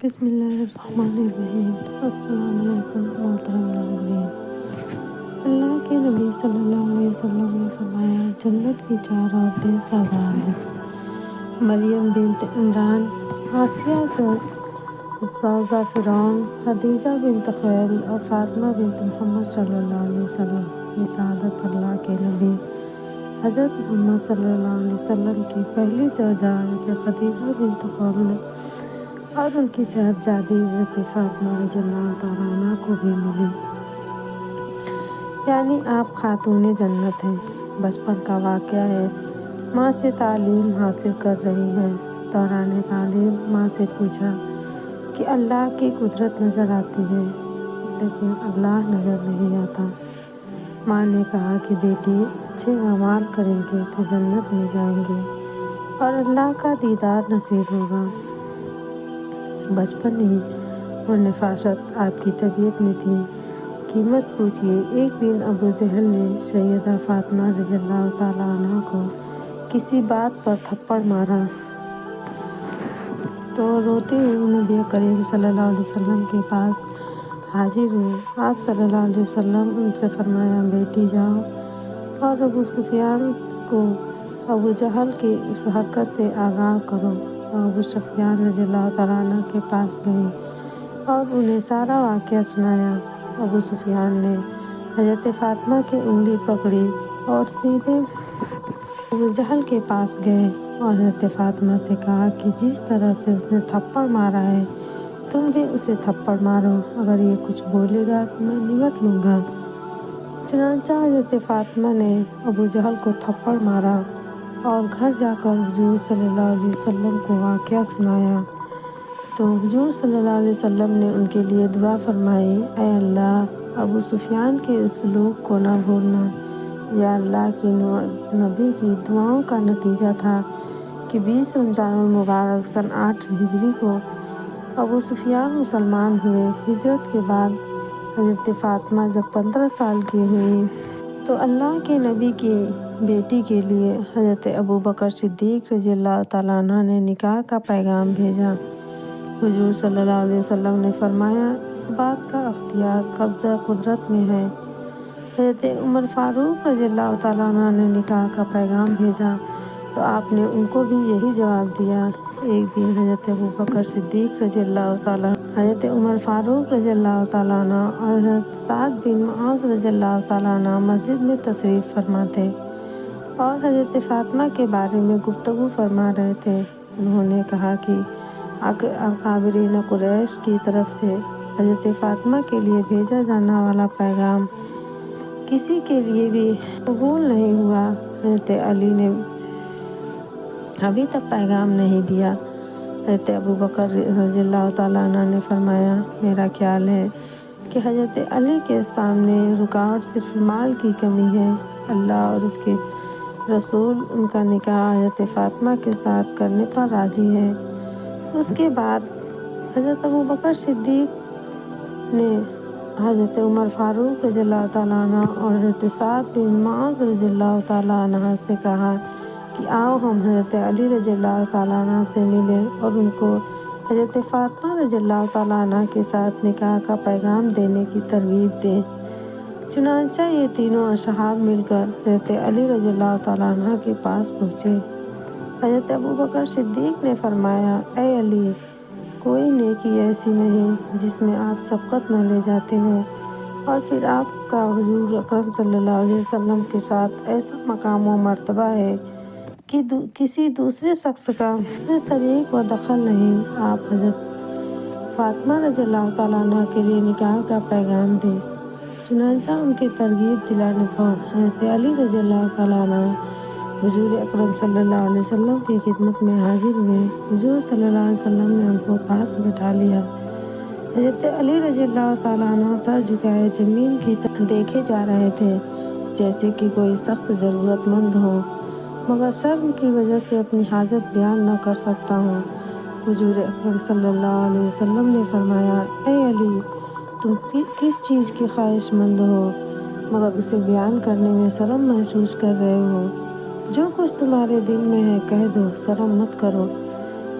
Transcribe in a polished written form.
بسم اللہ الرحمن الرحیم۔ السلام علیکم محترم ناظرین۔ اللہ کے نبی صلی اللہ علیہ وسلم نے فرمایا، جنت کی 4 عورتیں سردار ہیں: مریم بنت عمران، آسیہ زوجہ فرعون، خدیجہ بنت خویلد اور فاطمہ بنت محمد صلی اللہ علیہ وسلم۔ یہ سعادت اللہ کے نبی حضرت محمد صلی اللہ علیہ وسلم کی پہلی زوجہ حضرت خدیجہ بنت خویلد اور ان کی صاحبزادی حضرت فاطمہ رضی اللہ تعالیٰ عنہ کو بھی ملی، یعنی آپ خاتون جنت ہیں۔ بچپن کا واقعہ ہے، ماں سے تعلیم حاصل کر رہی ہیں۔ دوران تعلیم ماں سے پوچھا کہ اللہ کی قدرت نظر آتی ہے لیکن اللہ نظر نہیں آتا۔ ماں نے کہا کہ بیٹی، اچھے اعمال کریں گے تو جنت میں جائیں گے اور اللہ کا دیدار نصیب ہوگا۔ بچپن ہی اور نفاست آپ کی طبیعت میں تھی کہ مت پوچھیے۔ ایک دن ابو جہل نے سیدہ فاطمہ رضی اللہ تعالیٰ عنہ کو کسی بات پر تھپڑ مارا تو روتے ہوئے نبی کریم صلی اللہ علیہ وسلم کے پاس حاضر ہوئے۔ آپ صلی اللہ علیہ وسلم ان سے فرمایا، بیٹی جاؤ اور ابو سفیان کو ابو جہل کی اس حرکت سے آگاہ کرو۔ ابو سفیان رضی اللہ تعالیٰ عنہ کے پاس گئے اور انہیں سارا واقعہ سنایا۔ ابو سفیان نے حضرت فاطمہ کی انگلی پکڑی اور سیدھے ابو جہل کے پاس گئے اور حضرت فاطمہ سے کہا کہ جس طرح سے اس نے تھپڑ مارا ہے تم بھی اسے تھپڑ مارو، اگر یہ کچھ بولے گا تو میں نمٹ لوں گا۔ چنانچہ حضرت فاطمہ نے ابو جہل کو تھپڑ مارا اور گھر جا کر حضور صلی اللہ علیہ وسلم کو واقعہ سنایا تو حضور صلی اللہ علیہ وسلم نے ان کے لیے دعا فرمائی، اے اللہ، ابو سفیان کے اس سلوک کو نہ بھولنا۔ یا اللہ کے نبی کی دعاؤں کا نتیجہ تھا کہ 20 رمضان المبارک سن 8 ہجری کو ابو سفیان مسلمان ہوئے۔ ہجرت کے بعد حضرت فاطمہ جب 15 سال کی ہوئی تو اللہ کے نبی کی بیٹی کے لیے حضرت ابو بکر صدیق رضی اللہ تعالیٰ عنہ نے نکاح کا پیغام بھیجا۔ حضور صلی اللہ علیہ وسلم نے فرمایا، اس بات کا اختیار قبضہ قدرت میں ہے۔ حضرت عمر فاروق رضی اللہ تعالیٰ عنہ نے نکاح کا پیغام بھیجا تو آپ نے ان کو بھی یہی جواب دیا۔ ایک دن حضرت ابو بکر صدیق رضی اللہ تعالیٰ، حضرت عمر فاروق رضی اللہ تعالیٰ عنہ اور حضرت سعد بن معاذ رضی اللہ تعالیٰ عنہ مسجد میں تشریف فرما تھے اور حضرت فاطمہ کے بارے میں گفتگو فرما رہے تھے۔ انہوں نے کہا کہ اکابرین قریش کی طرف سے حضرت فاطمہ کے لیے بھیجا جانے والا پیغام کسی کے لیے بھی قبول نہیں ہوا۔ حضرت علی نے ابھی تک پیغام نہیں دیا۔ حضرت ابو بکر رضی اللہ تعالیٰ عنہ نے فرمایا، میرا خیال ہے کہ حضرت علی کے سامنے رکاوٹ صرف مال کی کمی ہے۔ اللہ اور اس کے رسول ان کا نکاح حضرت فاطمہ کے ساتھ کرنے پر راضی ہے۔ اس کے بعد حضرت ابو بکر صدیق نے حضرت عمر فاروق رضی اللہ تعالیٰ عنہ اور حضرت سعد بن معاذ رضی اللہ تعالیٰ عنہ سے کہا کہ آؤ ہم حضرت علی رضی اللہ تعالیٰ عنہ سے ملیں اور ان کو حضرت فاطمہ رضی اللہ تعالیٰ عنہ کے ساتھ نکاح کا پیغام دینے کی ترغیب دیں۔ چنانچہ یہ تینوں اصحاب مل کر حضرت علی رضی اللہ تعالیٰ عنہ کے پاس پہنچے۔ حضرت ابو بکر صدیق نے فرمایا، اے علی، کوئی نیکی ایسی نہیں جس میں آپ سبقت نہ لے جاتے ہوں، اور پھر آپ کا حضور اکرم صلی اللہ علیہ وسلم کے ساتھ ایسا مقام و مرتبہ ہے کہ کسی دوسرے شخص کا شریک و دخل نہیں۔ آپ حضرت فاطمہ رضی اللہ تعالیٰ عنہ کے لیے نکاح کا پیغام دیں۔ چنانچہ ان کے ترغیب دلانے پر حضرت علی رضی اللہ تعالیٰ عنہ حضور اکرم صلی اللہ علیہ وسلم کی خدمت میں حاضر ہوئے۔ حضور صلی اللہ علیہ وسلم نے ان کو پاس بٹھا لیا۔ حضرت علی رضی اللہ تعالیٰ عنہ سر جھکائے زمین کی طرف دیکھے جا رہے تھے جیسے کہ کوئی سخت ضرورت مند ہو مگر شرم کی وجہ سے اپنی حاجت بیان نہ کر سکتا ہوں۔ حضور اکرم صلی اللہ علیہ وسلم نے فرمایا، اے علی، تم کس چیز کی خواہش مند ہو مگر اسے بیان کرنے میں شرم محسوس کر رہے ہو؟ جو کچھ تمہارے دل میں ہے کہہ دو، شرم مت کرو۔